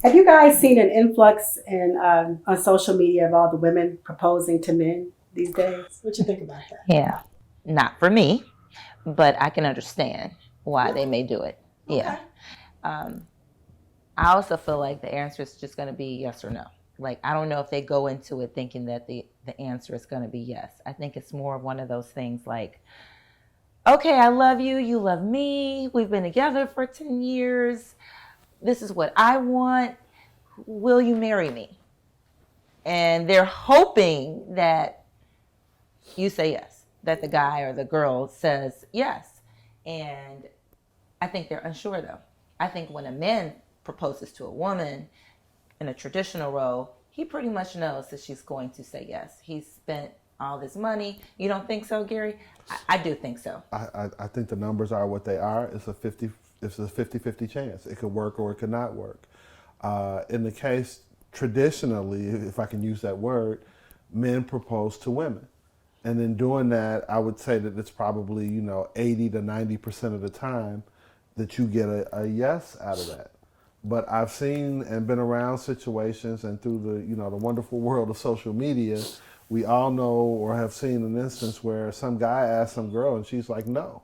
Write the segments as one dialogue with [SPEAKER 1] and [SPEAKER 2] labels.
[SPEAKER 1] Have you guys seen an influx in on social media of all the women proposing to men these days? What you think about that?
[SPEAKER 2] Yeah, not for me, but I can understand why they may do it. Yeah.
[SPEAKER 1] Okay.
[SPEAKER 2] Um, I also feel like the answer is just going to be yes or no. Like, I don't know if they go into it thinking that the answer is going to be yes. I think it's more of one of those things like, okay, I love you, you love me, we've been together for 10 years, this is what I want, will you marry me? And they're hoping that you say yes, that the guy or the girl says yes. And I think they're unsure though. I think when a man proposes to a woman in a traditional role, he pretty much knows that she's going to say yes. He's spent all this money. You don't think so, Gary? I do think so.
[SPEAKER 3] I think the numbers are what they are. It's a 50-50 chance. It could work or it could not work. In the case, traditionally, if I can use that word, men propose to women. And in doing that, I would say that it's probably, 80 to 90% of the time that you get a yes out of that. But I've seen and been around situations, and through the wonderful world of social media, we all know or have seen an instance where some guy asked some girl and she's like no.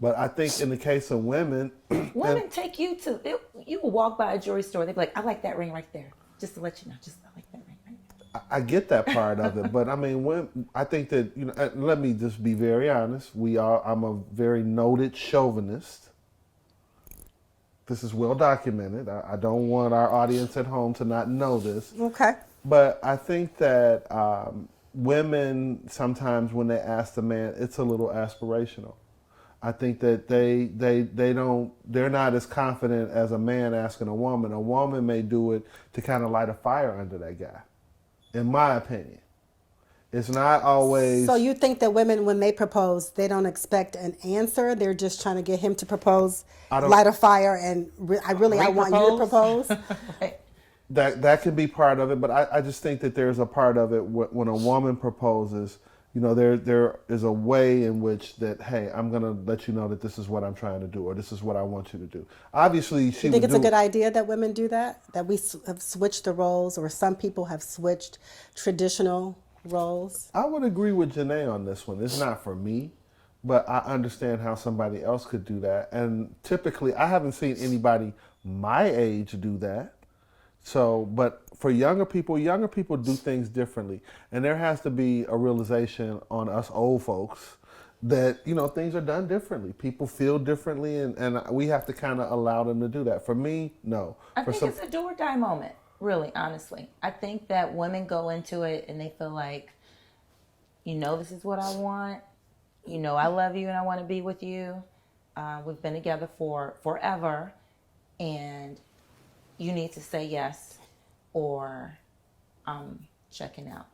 [SPEAKER 3] But I think in the case of women, and
[SPEAKER 2] Women take you to, you will walk by a jewelry store, they'll be like, I like that ring right there. Just to let you know, just I like that ring right there.
[SPEAKER 3] I get that part of it. But I mean, I think that let me just be very honest. I'm a very noted chauvinist. This is well documented. I don't want our audience at home to not know this.
[SPEAKER 1] Okay.
[SPEAKER 3] But I think that women sometimes when they ask the man, it's a little aspirational. I think that they're not as confident as a man asking a woman. A woman may do it to kind of light a fire under that guy, in my opinion. It's not always.
[SPEAKER 1] So you think that women, when they propose, they don't expect an answer? They're just trying to get him to propose,
[SPEAKER 3] I don't.
[SPEAKER 1] light a fire, and I want you to propose.
[SPEAKER 2] Right.
[SPEAKER 3] That could be part of it, but I just think that there's a part of it when a woman proposes. There is a way in which that, hey, I'm gonna let you know that this is what I'm trying to do, or this is what I want you to do. Obviously, she
[SPEAKER 1] You think
[SPEAKER 3] would
[SPEAKER 1] it's a
[SPEAKER 3] do.
[SPEAKER 1] good idea that women do that? That we have switched the roles, or some people have switched traditional roles?
[SPEAKER 3] I would agree with Janae on this one. It's not for me, but I understand how somebody else could do that. And typically, I haven't seen anybody my age do that. So, but for younger people do things differently. And there has to be a realization on us old folks that, things are done differently. People feel differently, and we have to kind of allow them to do that. For me, no.
[SPEAKER 2] I
[SPEAKER 3] For
[SPEAKER 2] think
[SPEAKER 3] some,
[SPEAKER 2] it's a do or die moment, really, honestly. I think that women go into it and they feel like, this is what I want. I love you and I want to be with you. We've been together for forever. And you need to say yes or I'm checking out.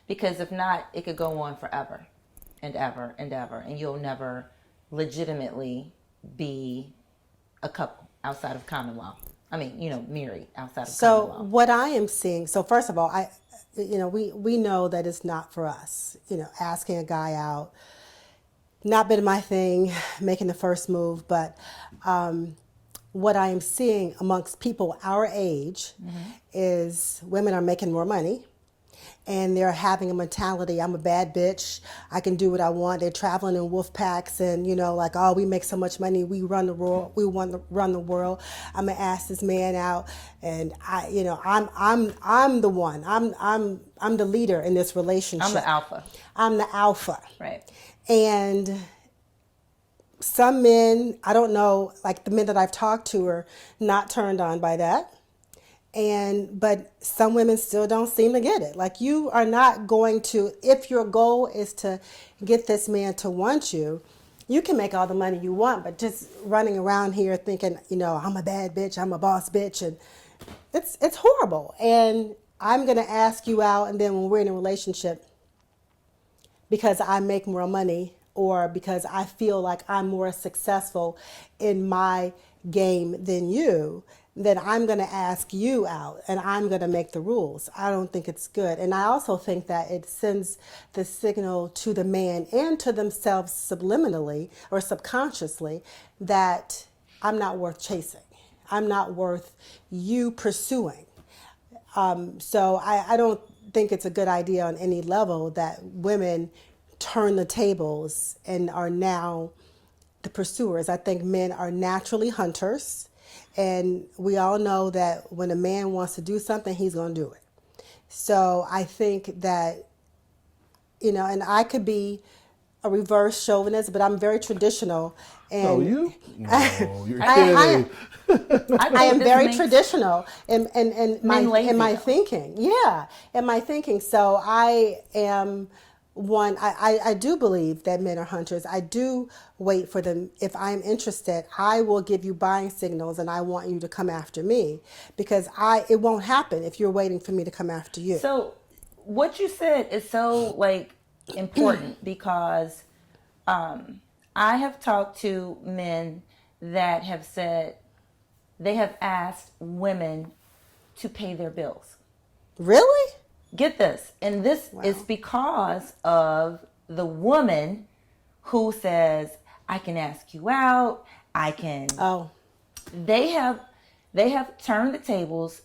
[SPEAKER 2] Because if not, it could go on forever and ever and ever. And you'll never legitimately be a couple outside of common law. I mean, married outside of
[SPEAKER 1] So
[SPEAKER 2] common law.
[SPEAKER 1] what I am seeing, so first of all, we know that it's not for us. Asking a guy out, not been my thing, making the first move, but what I am seeing amongst people our age is women are making more money. And they're having a mentality, I'm a bad bitch, I can do what I want. They're traveling in wolf packs and, like, oh, we make so much money, we run the world, run the world. I'm gonna ask this man out, and I'm the one. I'm the leader in this relationship.
[SPEAKER 2] I'm the alpha.
[SPEAKER 1] I'm the alpha.
[SPEAKER 2] Right.
[SPEAKER 1] And some men, I don't know, like the men that I've talked to are not turned on by that. But some women still don't seem to get it. Like, you are not going to, if your goal is to get this man to want you, you can make all the money you want, but just running around here thinking, I'm a bad bitch, I'm a boss bitch, and it's horrible. And I'm going to ask you out, and then when we're in a relationship, because I make more money or because I feel like I'm more successful in my game than you, then I'm going to ask you out and I'm going to make the rules. I don't think it's good. And I also think that it sends the signal to the man and to themselves subliminally or subconsciously that I'm not worth chasing. I'm not worth you pursuing. So I don't think it's a good idea on any level that women turn the tables and are now the pursuers. I think men are naturally hunters. And we all know that when a man wants to do something, he's going to do it. So I think that, and I could be a reverse chauvinist, but I'm very traditional.
[SPEAKER 3] No,
[SPEAKER 1] And
[SPEAKER 3] you're
[SPEAKER 1] I,
[SPEAKER 3] kidding.
[SPEAKER 1] I am very traditional in
[SPEAKER 2] men lazy,
[SPEAKER 1] my
[SPEAKER 2] though.
[SPEAKER 1] thinking. Yeah, in my thinking. So I am one. I do believe that men are hunters. I do wait for them. If I'm interested, I will give you buying signals, and I want you to come after me because it won't happen if you're waiting for me to come after you.
[SPEAKER 2] So what you said is so like important because I have talked to men that have said they have asked women to pay their bills.
[SPEAKER 1] Really?
[SPEAKER 2] Get this. And this is because of the woman who says, I can ask you out. I can.
[SPEAKER 1] Oh,
[SPEAKER 2] They have turned the tables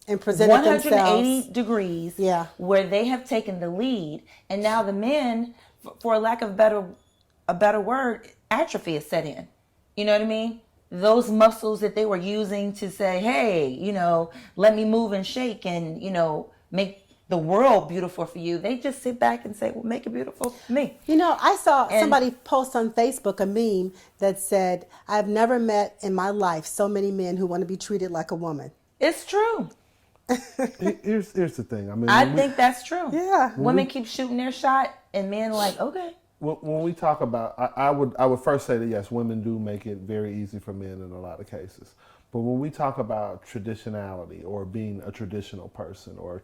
[SPEAKER 1] and presented
[SPEAKER 2] 180
[SPEAKER 1] themselves.
[SPEAKER 2] degrees,
[SPEAKER 1] Yeah.
[SPEAKER 2] where they have taken the lead, and now the men, for lack of a better word, atrophy is set in. You know what I mean? Those muscles that they were using to say, hey, let me move and shake and, make the world beautiful for you. They just sit back and say, well, make it beautiful for me.
[SPEAKER 1] I saw somebody post on Facebook a meme that said, I've never met in my life so many men who want to be treated like a woman.
[SPEAKER 2] It's true.
[SPEAKER 3] Here's the thing. I mean,
[SPEAKER 2] I think that's true.
[SPEAKER 1] Yeah.
[SPEAKER 2] Women keep shooting their shot, and men like, okay.
[SPEAKER 3] when we talk about, I would first say that yes, women do make it very easy for men in a lot of cases. But when we talk about traditionality or being a traditional person or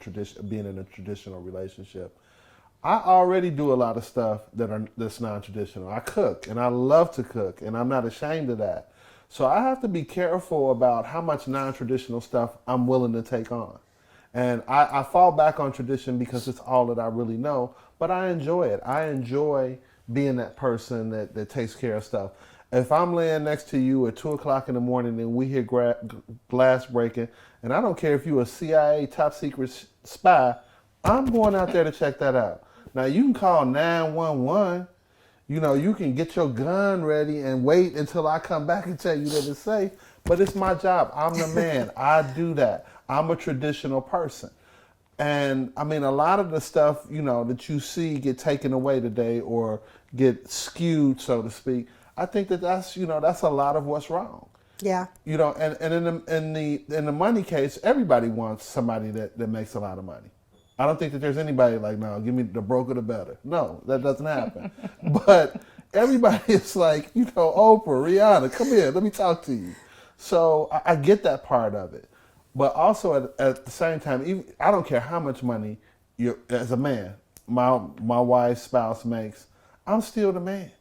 [SPEAKER 3] being in a traditional relationship, I already do a lot of stuff that's non-traditional. I cook and I love to cook and I'm not ashamed of that. So I have to be careful about how much non-traditional stuff I'm willing to take on. And I fall back on tradition because it's all that I really know, but I enjoy it. I enjoy being that person that takes care of stuff. If I'm laying next to you at 2 o'clock in the morning and we hear glass breaking, and I don't care if you're a CIA top secret spy, I'm going out there to check that out. Now you can call 911. You can get your gun ready and wait until I come back and tell you that it's safe. But it's my job. I'm the man. I do that. I'm a traditional person. And I mean, a lot of the stuff, that you see get taken away today or get skewed, so to speak, I think that's a lot of what's wrong.
[SPEAKER 1] Yeah.
[SPEAKER 3] And in the money case, everybody wants somebody that makes a lot of money. I don't think that there's anybody like, no, give me the broker the better. No, that doesn't happen. But everybody is like, Oprah, Rihanna, come here, let me talk to you. So I get that part of it. But also at the same time, I don't care how much money as a man, my wife's spouse makes, I'm still the man.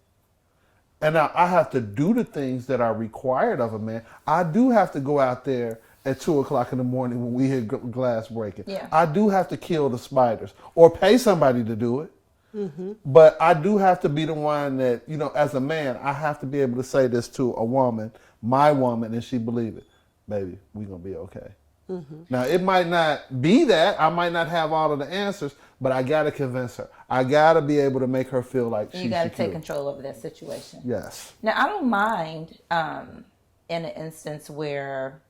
[SPEAKER 3] And now I have to do the things that are required of a man. I do have to go out there at 2 o'clock in the morning when we hear glass breaking.
[SPEAKER 2] Yeah.
[SPEAKER 3] I do have to kill the spiders or pay somebody to do it. Mm-hmm. But I do have to be the one that, as a man, I have to be able to say this to a woman, my woman, and she believe it. Baby, we going to be okay. Mm-hmm. Now, it might not be that. I might not have all of the answers, but I got to convince her. I got to be able to make her feel like she's secure.
[SPEAKER 2] You got to take control over that situation.
[SPEAKER 3] Yes.
[SPEAKER 2] Now, I don't mind in an instance where...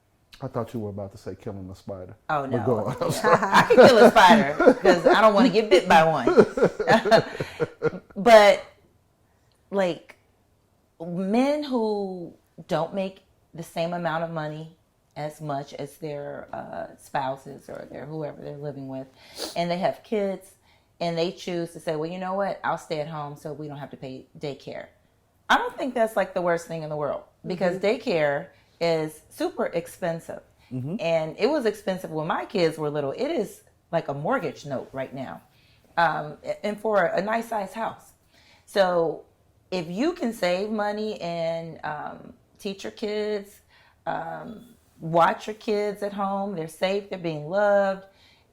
[SPEAKER 3] I thought you were about to say killing a spider.
[SPEAKER 2] Oh, no.
[SPEAKER 3] But go on.
[SPEAKER 2] I can kill a spider because I don't want to get bit by one. But, like, men who don't make the same amount of money as much as their spouses or their whoever they're living with, and they have kids, and they choose to say, well, you know what, I'll stay at home so we don't have to pay daycare. I don't think that's like the worst thing in the world because daycare is super expensive. Mm-hmm. And it was expensive when my kids were little. It is like a mortgage note right now, and for a nice size house. So if you can save money and teach your kids, watch your kids at home, they're safe, they're being loved.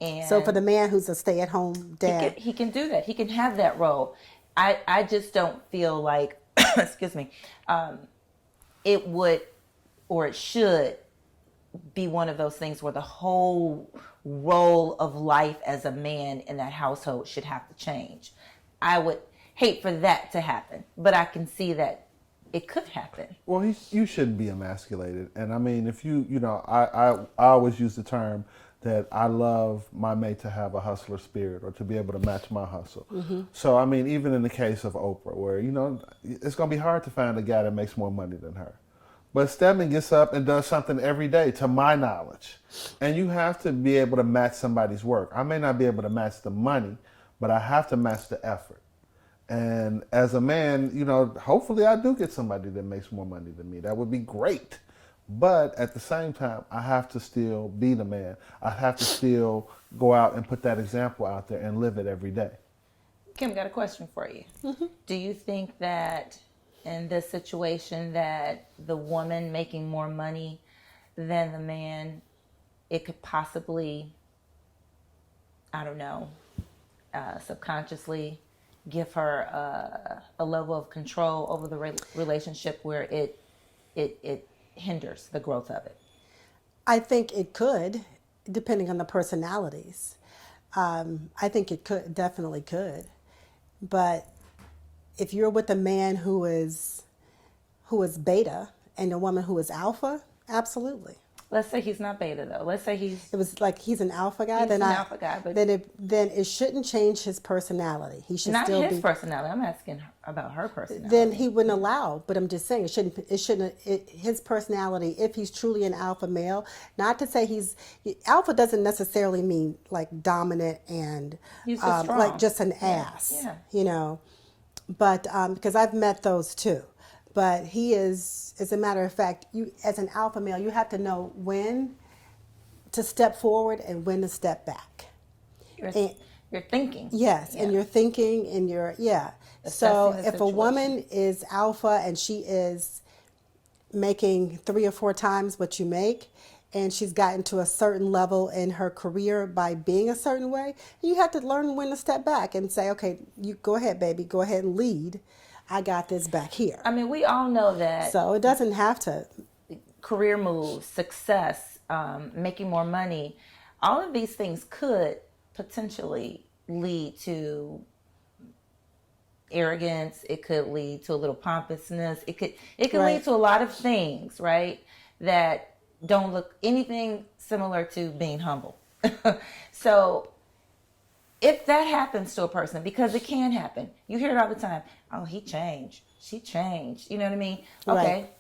[SPEAKER 2] And
[SPEAKER 1] so for the man who's a stay-at-home dad,
[SPEAKER 2] he can do that. He can have that role. I just don't feel like, excuse me, it would or it should be one of those things where the whole role of life as a man in that household should have to change. I would hate for that to happen, but I can see that it could happen.
[SPEAKER 3] Well, you shouldn't be emasculated. And I mean, if I always use the term that I love my mate to have a hustler spirit or to be able to match my hustle. So, I mean, even in the case of Oprah, where, it's going to be hard to find a guy that makes more money than her. But Stedman gets up and does something every day, to my knowledge. And you have to be able to match somebody's work. I may not be able to match the money, but I have to match the effort. And as a man, hopefully I do get somebody that makes more money than me. That would be great. But at the same time, I have to still be the man. I have to still go out and put that example out there and live it every day.
[SPEAKER 2] Kim, got a question for you. Do you think that in this situation that the woman making more money than the man, it could possibly, I don't know, subconsciously give her a level of control over the relationship where it hinders the growth of it?
[SPEAKER 1] I think it could, depending on the personalities. I think it definitely could. But if you're with a man who is beta and a woman who is alpha, absolutely.
[SPEAKER 2] Let's say he's not beta though. Let's say he's
[SPEAKER 1] an alpha guy.
[SPEAKER 2] He's
[SPEAKER 1] then
[SPEAKER 2] an alpha guy, but
[SPEAKER 1] then it shouldn't change his personality. He should
[SPEAKER 2] not
[SPEAKER 1] still
[SPEAKER 2] his
[SPEAKER 1] be
[SPEAKER 2] personality. I'm asking about her personality.
[SPEAKER 1] Then he wouldn't allow. But I'm just saying his personality. If he's truly an alpha male, not to say alpha doesn't necessarily mean like dominant and
[SPEAKER 2] He's just strong.
[SPEAKER 1] like just an ass.
[SPEAKER 2] Yeah.
[SPEAKER 1] But because I've met those too. But he is, as a matter of fact, you as an alpha male, you have to know when to step forward and when to step back.
[SPEAKER 2] You're thinking.
[SPEAKER 1] Yes, and you're thinking and So if a woman is alpha and she is making 3 or 4 times what you make, and she's gotten to a certain level in her career by being a certain way, you have to learn when to step back and say, okay, you go ahead, baby, go ahead and lead. I got this back here.
[SPEAKER 2] I mean, we all know that.
[SPEAKER 1] So it doesn't have to.
[SPEAKER 2] Career moves, success, making more money, all of these things could potentially lead to arrogance. It could lead to a little pompousness. It could lead to a lot of things, right, that don't look anything similar to being humble. So if that happens to a person, because it can happen, you hear it all the time. Oh, he changed. She changed. You know what I mean? Okay.
[SPEAKER 1] Right.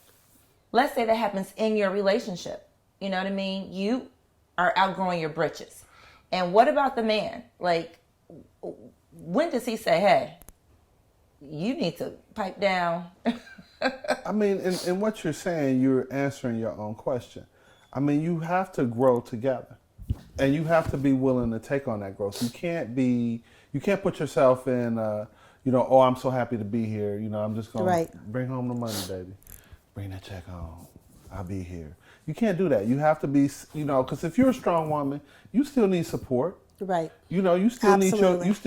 [SPEAKER 2] Let's say that happens in your relationship. You know what I mean? You are outgrowing your britches. And what about the man? Like, when does he say, hey, you need to pipe down?
[SPEAKER 3] I mean, in what you're saying, you're answering your own question. I mean, you have to grow together. And you have to be willing to take on that growth. You can't put yourself in, oh, I'm so happy to be here. I'm just going to bring home the money, baby. Bring that check home. I'll be here. You can't do that. You have to be, because if you're a strong woman, you still need support.
[SPEAKER 1] Right.
[SPEAKER 3] You still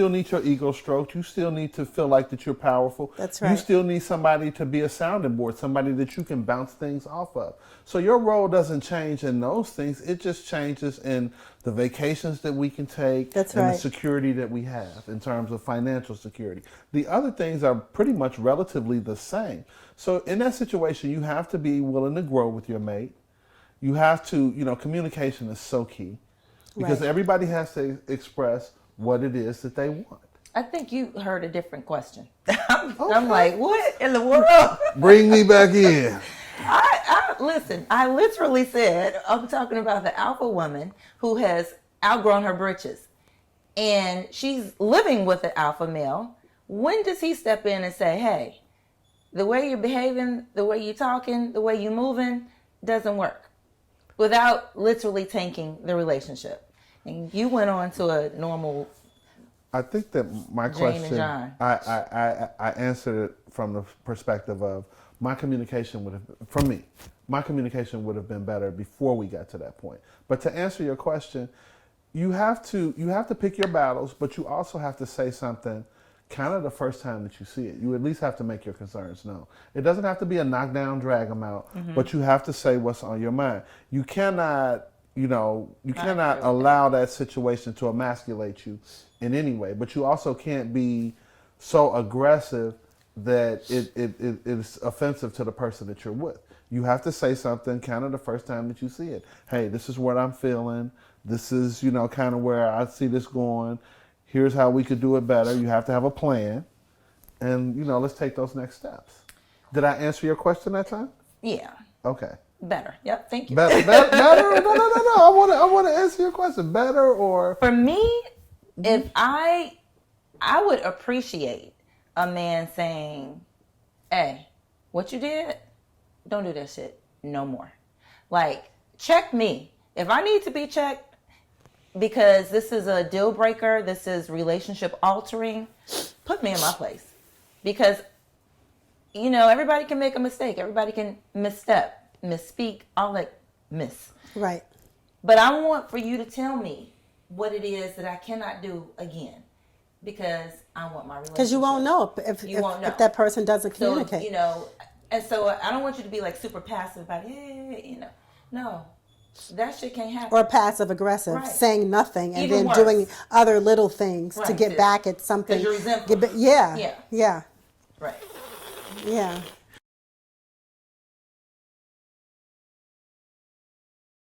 [SPEAKER 3] need your ego stroked. You still need to feel like that you're powerful.
[SPEAKER 1] That's right.
[SPEAKER 3] You still need somebody to be a sounding board, somebody that you can bounce things off of. So your role doesn't change in those things. It just changes in the vacations that we can take.
[SPEAKER 1] That's
[SPEAKER 3] and
[SPEAKER 1] right.
[SPEAKER 3] the security that we have in terms of financial security. The other things are pretty much relatively the same. So in that situation, you have to be willing to grow with your mate. You have to, communication is so key. Because everybody has to express what it is that they want.
[SPEAKER 2] I think you heard a different question. I'm like, what in the world?
[SPEAKER 3] Bring me back in.
[SPEAKER 2] Listen, I literally said, I'm talking about the alpha woman who has outgrown her britches. And she's living with an alpha male. When does he step in and say, hey, the way you're behaving, the way you're talking, the way you're moving doesn't work? Without literally tanking the relationship. And you went on to a normal.
[SPEAKER 3] I think that my
[SPEAKER 2] Jane
[SPEAKER 3] question,
[SPEAKER 2] and John.
[SPEAKER 3] I answered it from the perspective of my communication my communication would have been better before we got to that point. But to answer your question, you have to pick your battles, but you also have to say something kind of the first time that you see it. You at least have to make your concerns known. It doesn't have to be a knockdown, drag them out, but you have to say what's on your mind. You cannot, you cannot allow that situation to emasculate you in any way, but you also can't be so aggressive that it is offensive to the person that you're with. You have to say something kind of the first time that you see it. Hey, this is what I'm feeling. This is, kind of where I see this going. Here's how we could do it better. You have to have a plan. And, let's take those next steps. Did I answer your question that time?
[SPEAKER 2] Yeah.
[SPEAKER 3] Okay.
[SPEAKER 2] Better. Yep. Thank you.
[SPEAKER 3] Better? No. I want to answer your question. Better or?
[SPEAKER 2] For me, if I would appreciate a man saying, hey, what you did, don't do that shit no more. Like, check me. If I need to be checked because this is a deal breaker, this is relationship altering, put me in my place. Because, everybody can make a mistake. Everybody can misstep, misspeak, all that miss.
[SPEAKER 1] Right.
[SPEAKER 2] But I want for you to tell me what it is that I cannot do again. Because I want my relationship.
[SPEAKER 1] Because you won't know if that person doesn't communicate.
[SPEAKER 2] So, and so I don't want you to be like super passive about it. No, that shit can't happen.
[SPEAKER 1] Or passive aggressive,
[SPEAKER 2] Right.
[SPEAKER 1] saying nothing and
[SPEAKER 2] Even
[SPEAKER 1] then
[SPEAKER 2] worse.
[SPEAKER 1] doing other little things to
[SPEAKER 2] Right.
[SPEAKER 1] get back at something.
[SPEAKER 2] Because you're resentful.
[SPEAKER 1] Yeah.
[SPEAKER 2] Yeah.
[SPEAKER 1] Yeah.
[SPEAKER 2] Right.
[SPEAKER 1] Yeah.